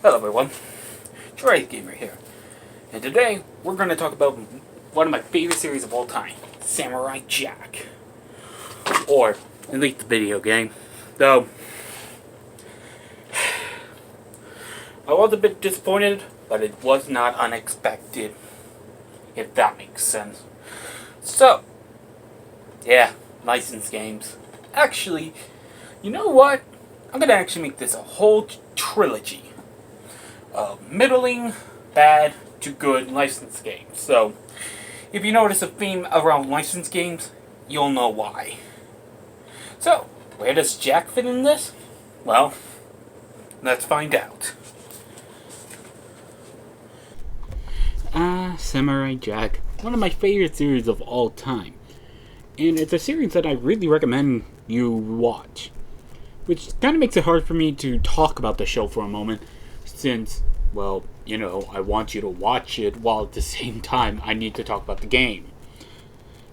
Hello everyone, Trey Gamer here, and today we're going to talk about one of my favorite series of all time, Samurai Jack, or at least the video game. Though, I was a bit disappointed, but it was not unexpected, if that makes sense. So, yeah, licensed games. Actually, you know what? I'm going to actually make this a whole trilogy. Middling, bad to good licensed games. So, if you notice a theme around licensed games, you'll know why. So, where does Jack fit in this? Well, let's find out. Samurai Jack. One of my favorite series of all time. And it's a series that I really recommend you watch. Which kind of makes it hard for me to talk about the show for a moment, since, well, you know, I want you to watch it while at the same time I need to talk about the game.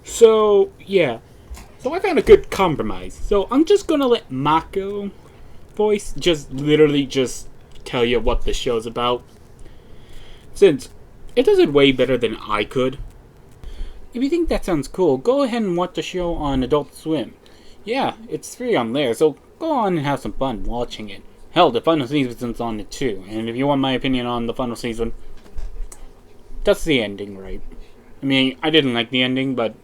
So, yeah. So I found a good compromise. So I'm just gonna let Mako voice literally tell you what the show's about. Since it does it way better than I could. If you think that sounds cool, go ahead and watch the show on Adult Swim. Yeah, it's free on there, so go on and have some fun watching it. Hell, the final season's on it too, and if you want my opinion on the final season, that's the ending, right? I mean, I didn't like the ending, but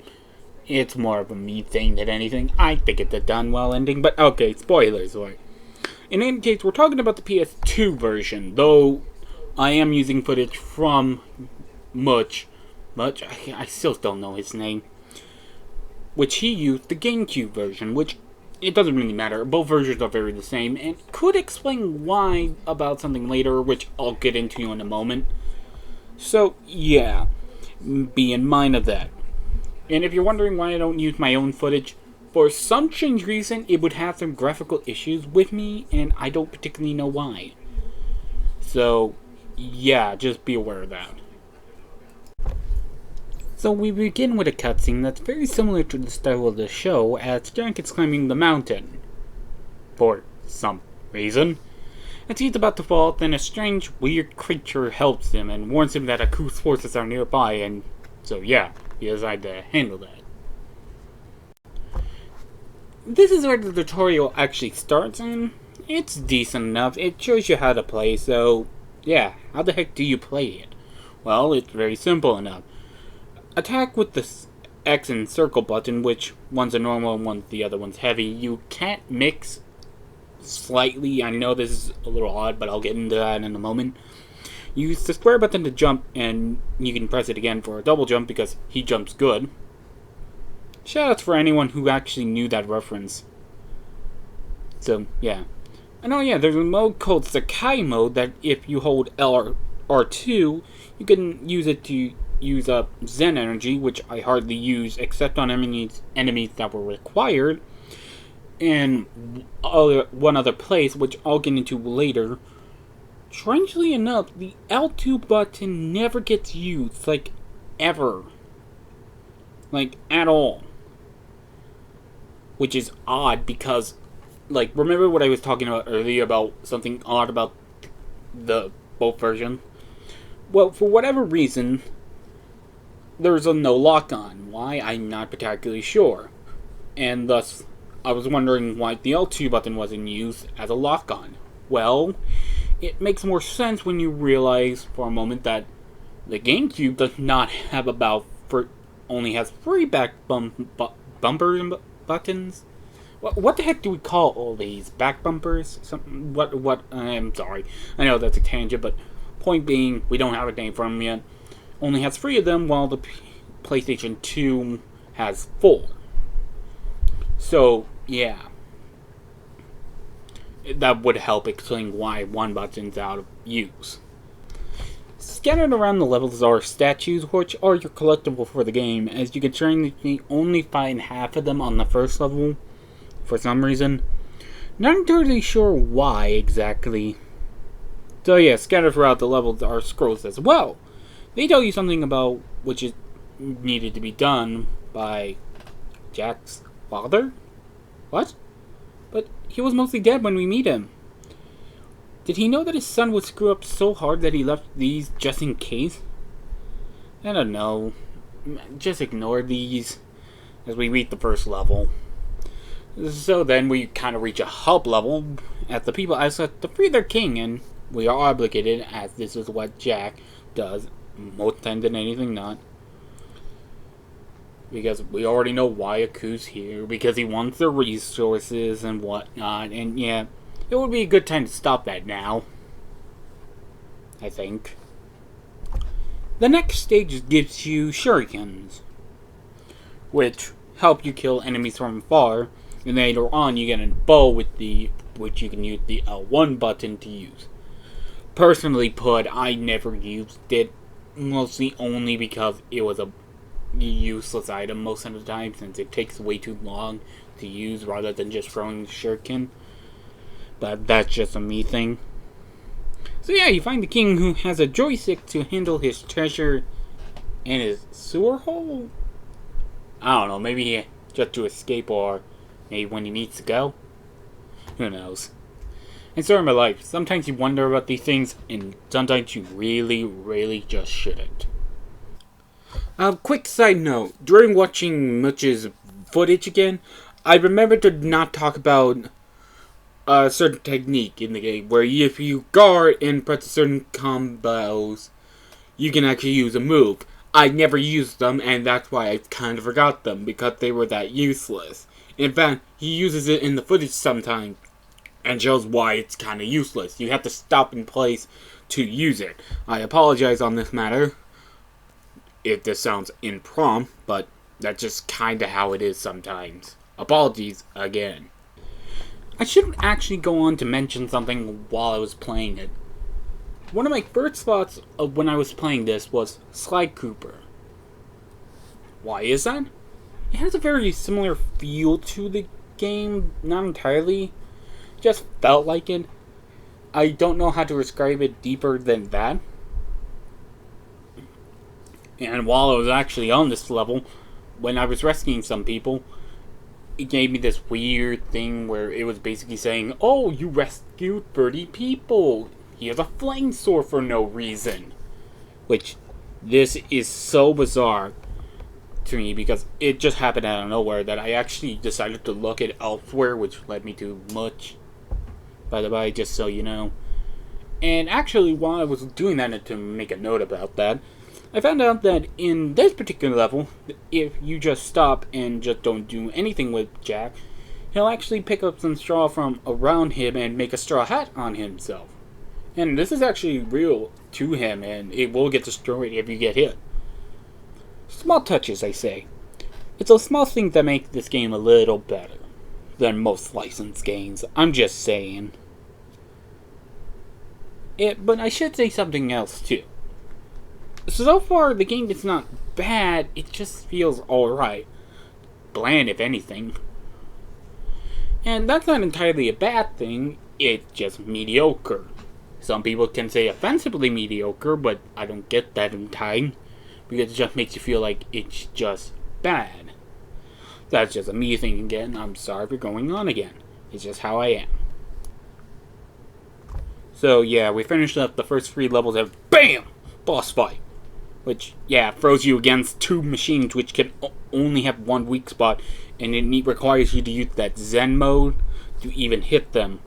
it's more of a me thing than anything. I think it's a done well ending, but okay, spoilers, right? In any case, we're talking about the PS2 version, though I am using footage from Mutch, I still don't know his name, which he used the GameCube version, which it doesn't really matter. Both versions are very the same, and could explain why about something later, which I'll get into in a moment. So, yeah, be in mind of that. And if you're wondering why I don't use my own footage, for some strange reason, it would have some graphical issues with me, and I don't particularly know why. So, yeah, just be aware of that. So we begin with a cutscene that's very similar to the style of the show, as Jack is climbing the mountain. For some reason. As he's about to fall, then a strange, weird creature helps him and warns him that Aku's forces are nearby, and so yeah, he decides to handle that. This is where the tutorial actually starts, and it's decent enough. It shows you how to play, so yeah, how the heck do you play it? Well, it's very simple enough. Attack with the X and circle button, which one's a normal and the other one's heavy. You can't mix slightly. I know this is a little odd, but I'll get into that in a moment. Use the square button to jump, and you can press it again for a double jump because he jumps good. Shoutouts for anyone who actually knew that reference. So, yeah. And oh yeah, there's a mode called Sakai mode that if you hold R2, you can use it to use up Zen energy, which I hardly use except on enemies that were required, and one other place, which I'll get into later. Strangely enough, the L2 button never gets used, like, ever. Like, at all. Which is odd, because, like, remember what I was talking about earlier about something odd about the both versions? Well, for whatever reason, there's a no lock-on. Why? I'm not particularly sure. And thus, I was wondering why the L2 button wasn't used as a lock-on. Well, it makes more sense when you realize for a moment that the GameCube does not have only has 3 back bumper buttons. What the heck do we call all these? Back bumpers? I'm sorry. I know that's a tangent, but point being, we don't have a name for them yet. Only has 3 of them, while the PlayStation 2 has 4. So, yeah. That would help explain why one button's out of use. Scattered around the levels are statues, which are your collectible for the game, as you can strangely only find half of them on the first level, for some reason. Not entirely sure why exactly. So yeah, scattered throughout the levels are scrolls as well. They tell you something about which is needed to be done by Jack's father? What? But he was mostly dead when we meet him. Did he know that his son would screw up so hard that he left these just in case? I don't know. Just ignore these as we reach the first level. So then we kind of reach a hub level as the people ask us to free their king, and we are obligated as this is what Jack does most times than anything not. Because we already know why Aku's here, because he wants the resources and whatnot, and yeah, it would be a good time to stop that now, I think. The next stage gives you shurikens, which help you kill enemies from afar, and later on you get a bow with which you can use the L1 button to use. Personally put, I never used it, mostly only because it was a useless item most of the time, since it takes way too long to use rather than just throwing the shuriken. But that's just a me thing. So yeah, you find the king who has a joystick to handle his treasure and his sewer hole? I don't know, maybe just to escape or maybe when he needs to go? Who knows? And so in my life, sometimes you wonder about these things and sometimes you really, really just shouldn't. Quick side note, during watching Mutch's footage again, I remembered to not talk about a certain technique in the game where if you guard and press certain combos, you can actually use a move. I never used them, and that's why I kind of forgot them, because they were that useless. In fact, he uses it in the footage sometimes, and shows why it's kind of useless. You have to stop in place to use it. I apologize on this matter if this sounds impromptu, but that's just kind of how it is sometimes. Apologies again. I should actually go on to mention something while I was playing it. One of my first thoughts of when I was playing this was Sly Cooper. Why is that? It has a very similar feel to the game, not entirely. Just felt like it. I don't know how to describe it deeper than that. And while I was actually on this level, when I was rescuing some people, it gave me this weird thing where it was basically saying, "Oh, you rescued 30 people. Here's a flame sword for no reason." Which, this is so bizarre to me because it just happened out of nowhere that I actually decided to look it elsewhere, which led me to Mutch, by the way, just so you know. And actually, while I was doing that, and to make a note about that, I found out that in this particular level, if you just stop and just don't do anything with Jack, he'll actually pick up some straw from around him and make a straw hat on himself. And this is actually real to him, and it will get destroyed if you get hit. Small touches, I say. It's a small thing that makes this game a little better than most licensed games. I'm just saying. But I should say something else too. So far, the game is not bad, it just feels alright. Bland, if anything. And that's not entirely a bad thing, it's just mediocre. Some people can say offensively mediocre, but I don't get that in time, because it just makes you feel like it's just bad. That's just a me thing again, I'm sorry for going on again. It's just how I am. So yeah, we finished up the first 3 levels and BAM! Boss fight. Which, yeah, throws you against 2 machines which can only have 1 weak spot, and it requires you to use that Zen mode to even hit them.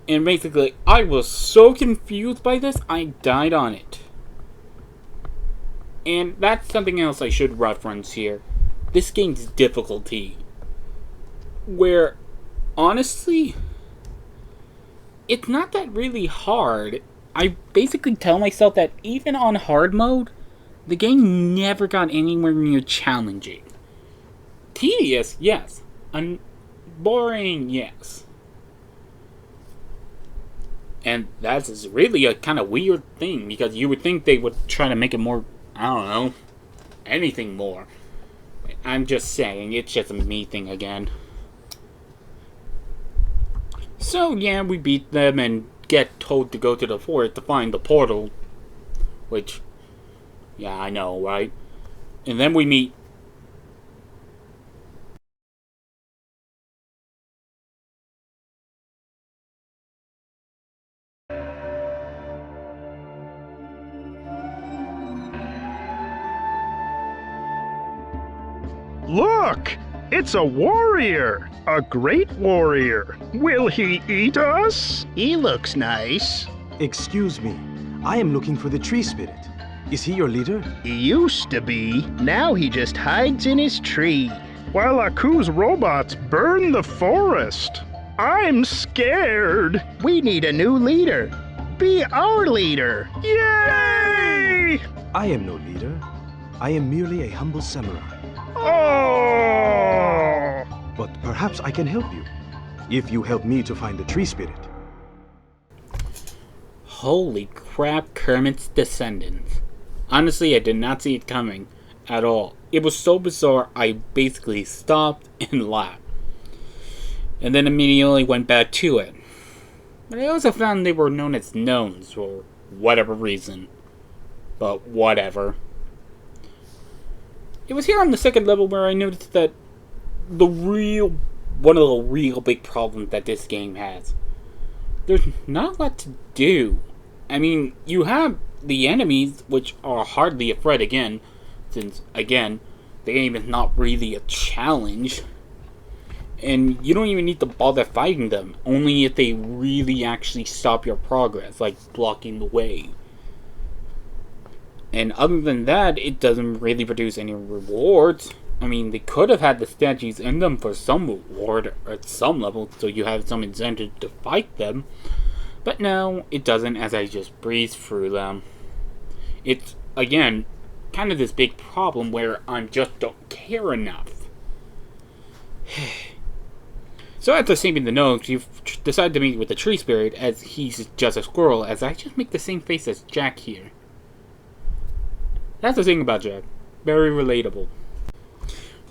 And basically, I was so confused by this, I died on it. And that's something else I should reference here. This game's difficulty. Where, honestly, it's not that really hard. I basically tell myself that even on hard mode, the game never got anywhere near challenging. Tedious, yes. Boring, yes. And that's really a kind of weird thing, because you would think they would try to make it more, I don't know, anything more. I'm just saying, it's just a me thing again. So yeah, we beat them and get told to go to the forest to find the portal. Which, yeah, I know, right? And then we meet Look! It's a warrior! A great warrior! Will he eat us? He looks nice. Excuse me. I am looking for the tree spirit. Is he your leader? He used to be. Now he just hides in his tree. While Aku's robots burn the forest. I'm scared. We need a new leader. Be our leader. Yay! I am no leader. I am merely a humble samurai. Oh! But perhaps I can help you, if you help me to find the tree spirit. Holy crap, Kermit's descendants. Honestly, I did not see it coming at all. It was so bizarre, I basically stopped and laughed. And then immediately went back to it. But I also found they were known as gnomes for whatever reason. But whatever. It was here on the second level where I noticed that one of the real big problems that this game has. There's not a lot to do. I mean, you have the enemies, which are hardly a threat again, since, again, the game is not really a challenge. And you don't even need to bother fighting them, only if they really actually stop your progress, like blocking the way. And other than that, it doesn't really produce any rewards. I mean, they could have had the statues in them for some reward at some level, so you have some incentive to fight them. But no, it doesn't, as I just breeze through them. It's, again, kind of this big problem where I just don't care enough. So after saving the gnomes, you've decided to meet with the tree spirit, as he's just a squirrel, as I just make the same face as Jack here. That's the thing about Jack. Very relatable.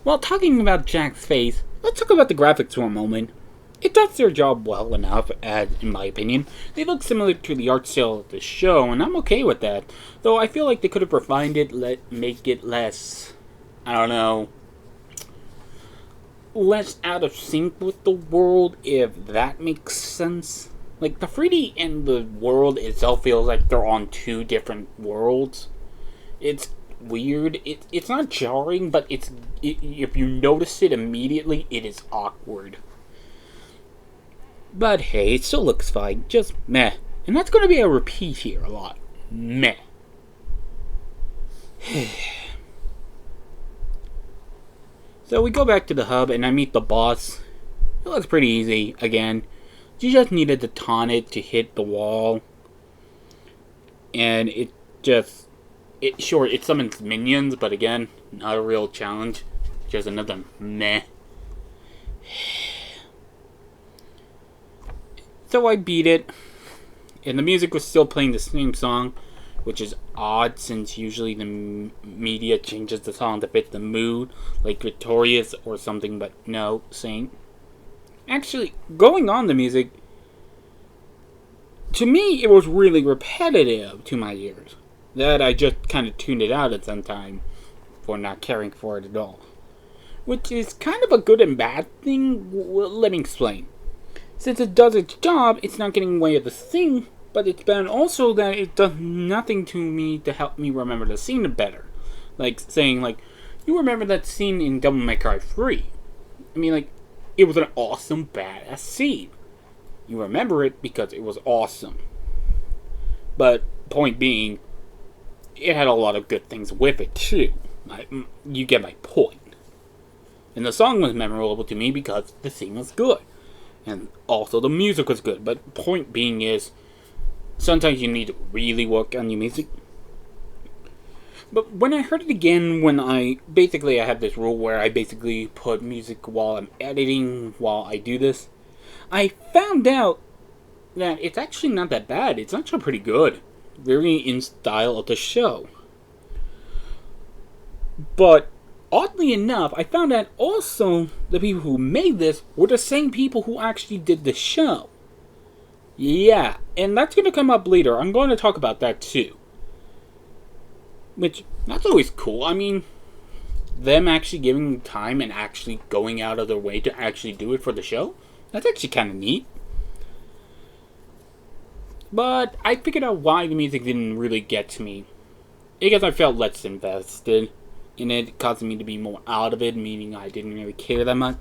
While talking about Jack's face, let's talk about the graphics for a moment. It does their job well enough, as, in my opinion. They look similar to the art style of the show, and I'm okay with that. Though I feel like they could have refined it, make it less, I don't know, less out of sync with the world, if that makes sense. Like, the 3D and the world itself feels like they're on two different worlds. It's weird. It's not jarring, but if you notice it immediately, it is awkward. But hey, it still looks fine. Just meh. And that's going to be a repeat here a lot. Meh. So we go back to the hub and I meet the boss. It looks pretty easy, again. You just needed to taunt it to hit the wall. And it summons minions, but again, not a real challenge. Just another meh. So I beat it, and the music was still playing the same song, which is odd since usually the media changes the song to fit the mood, like Victorious or something, but no, Saint. Actually, going on the music, to me it was really repetitive to my ears, that I just kind of tuned it out at some time for not caring for it at all. Which is kind of a good and bad thing. Let me explain. Since it does its job, it's not getting in the way of the thing, but it's bad also that it does nothing to me to help me remember the scene better. Like saying, like, you remember that scene in Devil May Cry 3. I mean, like, it was an awesome, badass scene. You remember it because it was awesome. But, point being, it had a lot of good things with it, too. You get my point. And the song was memorable to me because the scene was good. And also the music was good. But point being is, sometimes you need to really work on your music. But when I heard it again, I have this rule where I basically put music while I'm editing, while I do this. I found out that it's actually not that bad. It's actually pretty good. Very in style of the show. But oddly enough, I found out also the people who made this were the same people who actually did the show. Yeah, and that's going to come up later. I'm going to talk about that too. Which, that's always cool. I mean, them actually giving time and actually going out of their way to actually do it for the show, that's actually kind of neat. But I figured out why the music didn't really get to me. Because I felt less invested. and it caused me to be more out of it, meaning I didn't really care that much.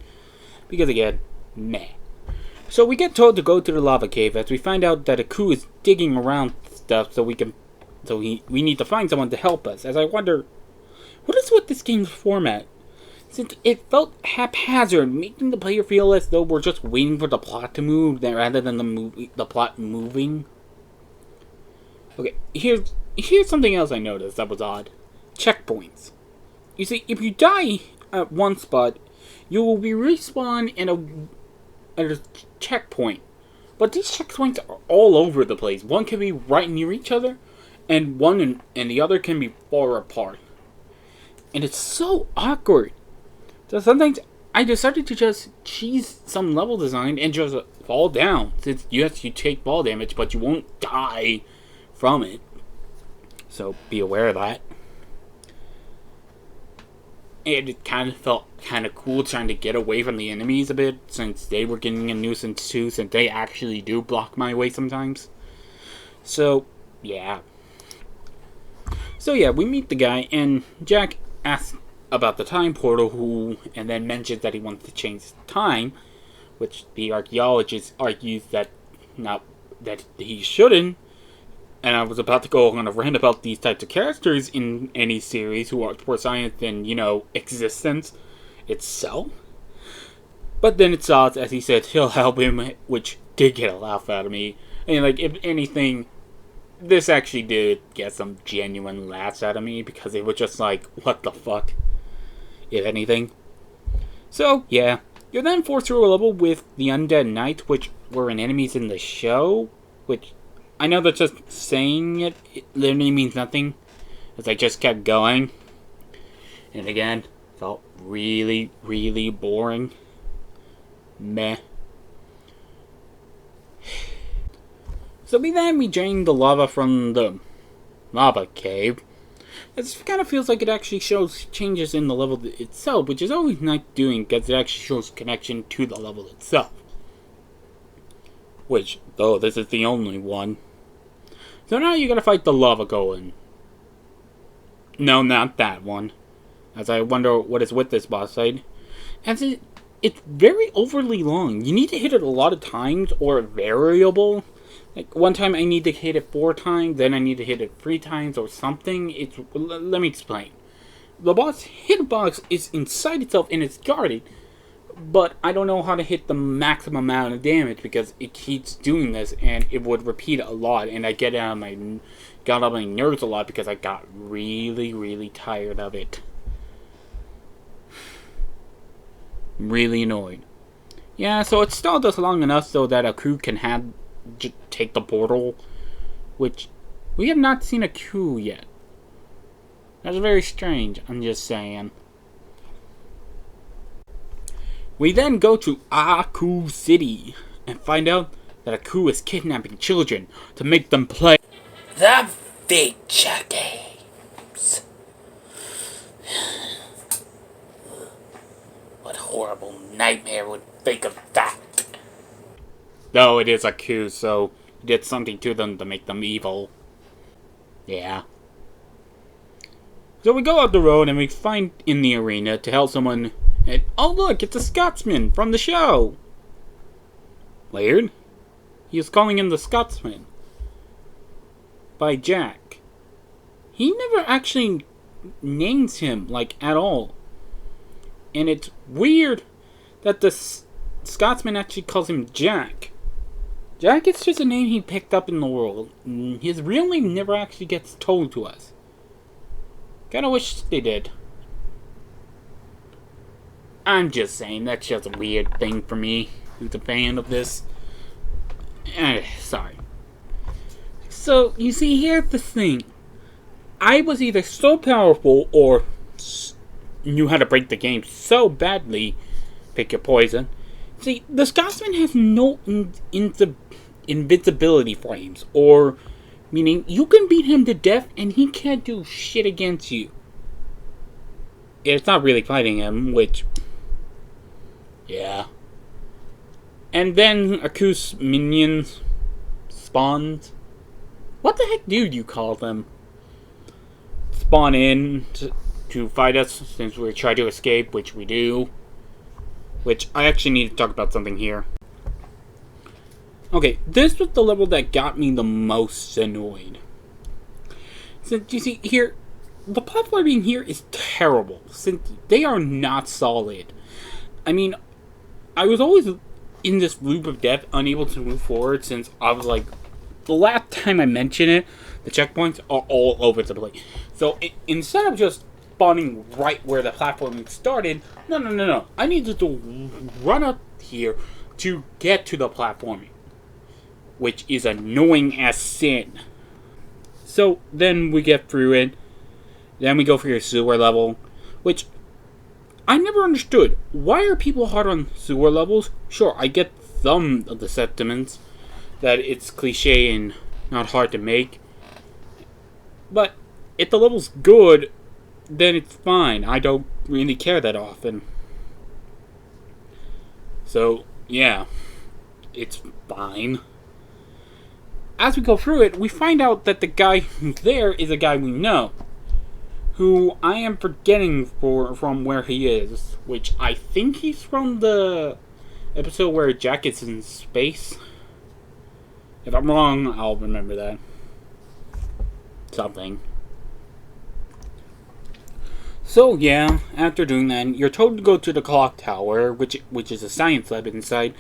Because again, meh. So we get told to go to the lava cave as we find out that Aku is digging around stuff so we need to find someone to help us. As I wonder, what is with this game's format? Since it felt haphazard, making the player feel as though we're just waiting for the plot to move rather than the plot moving. Okay, here's something else I noticed that was odd. Checkpoints. You see, if you die at one spot, you will be respawned at a checkpoint. But these checkpoints are all over the place. One can be right near each other, and and the other can be far apart. And it's so awkward. So sometimes I decided to just cheese some level design and just fall down. Since yes, you take fall damage, but you won't die from it. So be aware of that. And it kind of felt kind of cool trying to get away from the enemies a bit, since they were getting a nuisance too, since they actually do block my way sometimes. So, yeah. So yeah, we meet the guy, and Jack asks about the time portal, and then mentions that he wants to change time, which the archaeologist argues that he shouldn't. And I was about to go on a rant about these types of characters in any series who are more science than, existence itself. But then it's odd, as he said, he'll help him, which did get a laugh out of me. And, if anything, this actually did get some genuine laughs out of me, because it was just like, what the fuck? If anything. So, yeah. You're then forced through a level with the Undead Knight, which were enemies in the show, which I know that just saying it literally means nothing, as I just kept going. And again, felt really, really boring. Meh. So we drained the lava from the lava cave. It kind of feels like it actually shows changes in the level itself, which is always nice doing, because it actually shows connection to the level itself. Which, though this is the only one. So now you gotta fight the lava golem. No, not that one. As I wonder what is with this boss fight. As it's very overly long. You need to hit it a lot of times, or variable. Like, one time I need to hit it 4 times, then I need to hit it 3 times, or something. Let me explain. The boss hitbox is inside itself and it's guarded. But I don't know how to hit the maximum amount of damage because it keeps doing this, and it would repeat a lot, and I got on my nerves a lot because I got really, really tired of it. Really annoyed. Yeah, so it stalled us long enough so that Aku can take the portal, which we have not seen Aku yet. That's very strange, I'm just saying. We then go to Aku City and find out that Aku is kidnapping children to make them play the video games. What horrible nightmare would think of that? Though it is Aku, so he did something to them to make them evil. Yeah. So we go out the road and we find in the arena to help someone. And, oh look, it's a Scotsman from the show! Weird. He was calling him the Scotsman. By Jack. He never actually names him, at all. And it's weird that the Scotsman actually calls him Jack. Jack is just a name he picked up in the world. His real name never actually gets told to us. Kinda wish they did. I'm just saying, that's just a weird thing for me, who's a fan of this. Sorry. So, you see, here's the thing. I was either so powerful or knew how to break the game so badly, pick your poison. See, the Scotsman has no invincibility frames, or meaning you can beat him to death and he can't do shit against you. It's not really fighting him, which... yeah. And then Aku's minions spawned. What the heck do you call them? Spawn in to to fight us since we try to escape, which we do. Which I actually need to talk about something here. Okay, this was the level that got me the most annoyed. Since you see here, the platforming here is terrible, since they are not solid. I mean, I was always in this loop of death, unable to move forward, since I was like, the last time I mentioned it, the checkpoints are all over the place. So instead of just spawning right where the platforming started, no. I needed to run up here to get to the platforming, which is annoying as sin. So then we get through it. Then we go for your sewer level, which I never understood. Why are people hard on sewer levels? Sure, I get some of the sentiments that it's cliche and not hard to make. But if the level's good, then it's fine. I don't really care that often. So, yeah, it's fine. As we go through it, we find out that the guy who's there is a guy we know, who I am forgetting from where he is, which I think he's from the episode where Jack is in space. If I'm wrong, I'll remember that. Something. So yeah, after doing that, you're told to go to the clock tower, which is a science lab inside,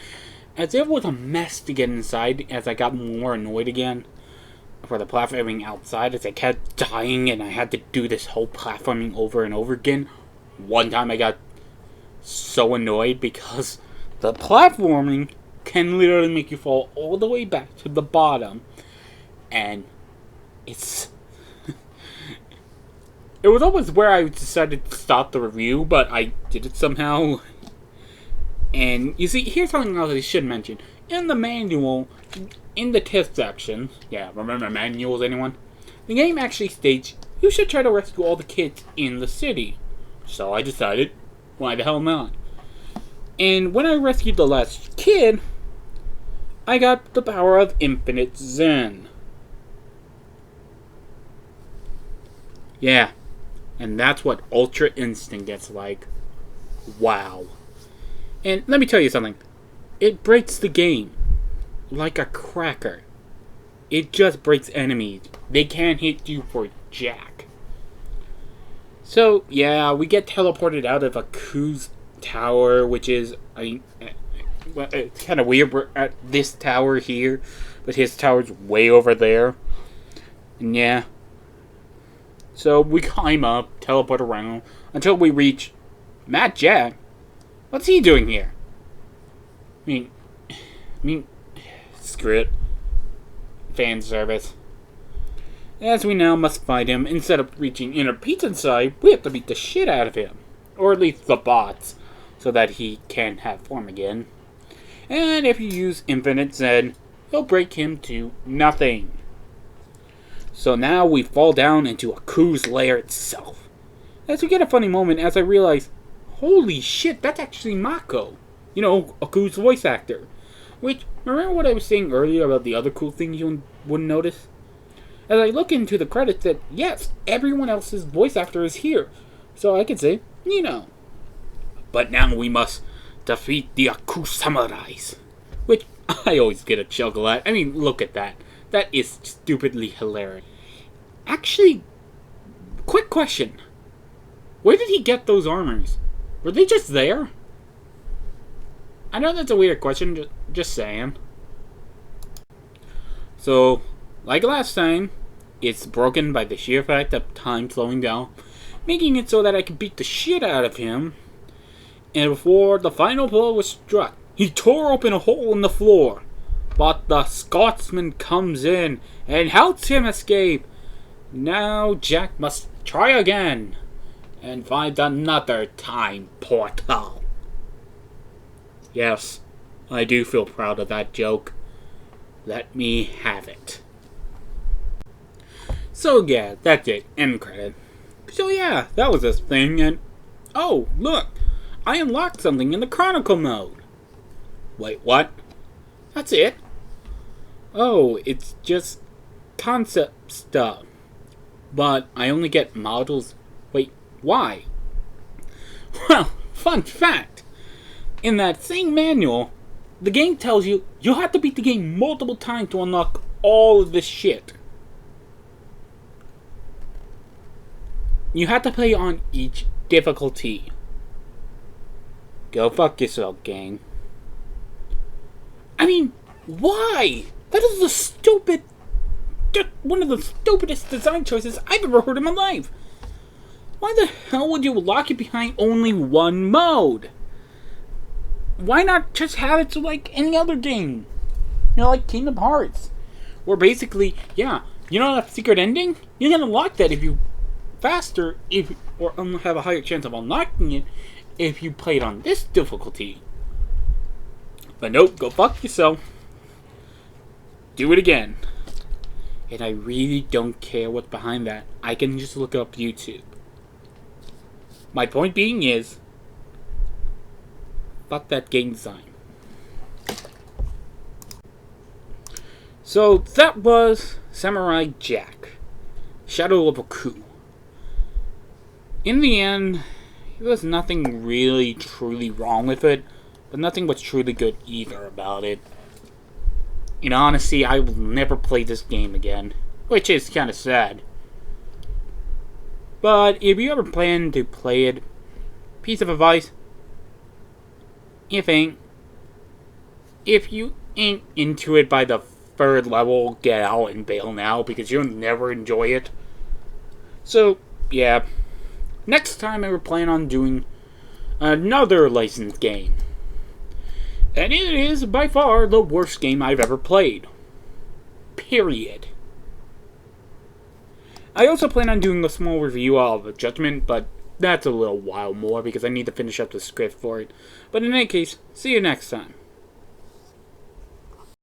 as it was a mess to get inside, as I got more annoyed again for the platforming outside, as I kept dying and I had to do this whole platforming over and over again. One time I got so annoyed because the platforming can literally make you fall all the way back to the bottom, and it's it was almost where I decided to stop the review, but I did it somehow. And you see, here's something else I should mention. In the manual, in the test section, yeah, remember manuals, anyone? The game actually states, you should try to rescue all the kids in the city. So I decided, why the hell not? And when I rescued the last kid, I got the power of infinite Zen. Yeah, and that's what Ultra Instinct gets like. Wow. And let me tell you something. It breaks the game like a cracker. It just breaks enemies. They can't hit you for jack. So, yeah, we get teleported out of Aku's tower, which is, well, it's kind of weird. We're at this tower here, but his tower's way over there. And yeah. So we climb up, teleport around, until we reach Matt Jack. What's he doing here? I mean, screw it. Fan service. As we now must fight him, instead of reaching inner peace inside, we have to beat the shit out of him. Or at least the bots, so that he can have form again. And if you use Infinite Zen, he'll break him to nothing. So now we fall down into Aku's lair itself. As we get a funny moment as I realize, holy shit, that's actually Mako. You know, Aku's voice actor. Which, remember what I was saying earlier about the other cool things you wouldn't notice? As I look into the credits that, yes, everyone else's voice actor is here. So I can say, you know. But now we must defeat the Aku Samurais. Which I always get a chuckle at. I mean, look at that. That is stupidly hilarious. Actually, quick question. Where did he get those armors? Were they just there? I know that's a weird question, just saying. So, like last time, it's broken by the sheer fact of time slowing down, making it so that I can beat the shit out of him. And before the final blow was struck, he tore open a hole in the floor. But the Scotsman comes in and helps him escape. Now Jack must try again and find another time portal. Yes, I do feel proud of that joke. Let me have it. So yeah, that's it. End credit. So yeah, that was this thing, and oh, look! I unlocked something in the Chronicle mode. Wait, what? That's it? Oh, it's just concept stuff. But I only get models. Wait, Why? Well, fun fact. In that same manual, the game tells you you'll have to beat the game multiple times to unlock all of this shit. You have to play on each difficulty. Go fuck yourself, gang. I mean, why? That is one of the stupidest design choices I've ever heard in my life. Why the hell would you lock it behind only one mode? Why not just have it so like any other game? You know, like Kingdom Hearts. Where basically, yeah, you know that secret ending? You can unlock that if you faster, or have a higher chance of unlocking it if you play it on this difficulty. But nope, go fuck yourself. Do it again. And I really don't care what's behind that. I can just look up YouTube. My point being is, fuck that game design. So that was Samurai Jack, Shadow of a Coup. In the end, there was nothing really truly wrong with it, but nothing was truly good either about it. In honesty, I will never play this game again, which is kind of sad. But if you ever plan to play it, piece of advice, if you ain't into it by the third level, get out and bail now, because you'll never enjoy it. So, yeah. Next time I plan on doing another licensed game. And it is by far the worst game I've ever played. Period. I also plan on doing a small review of Judgment, but that's a little while more because I need to finish up the script for it. But in any case, see you next time.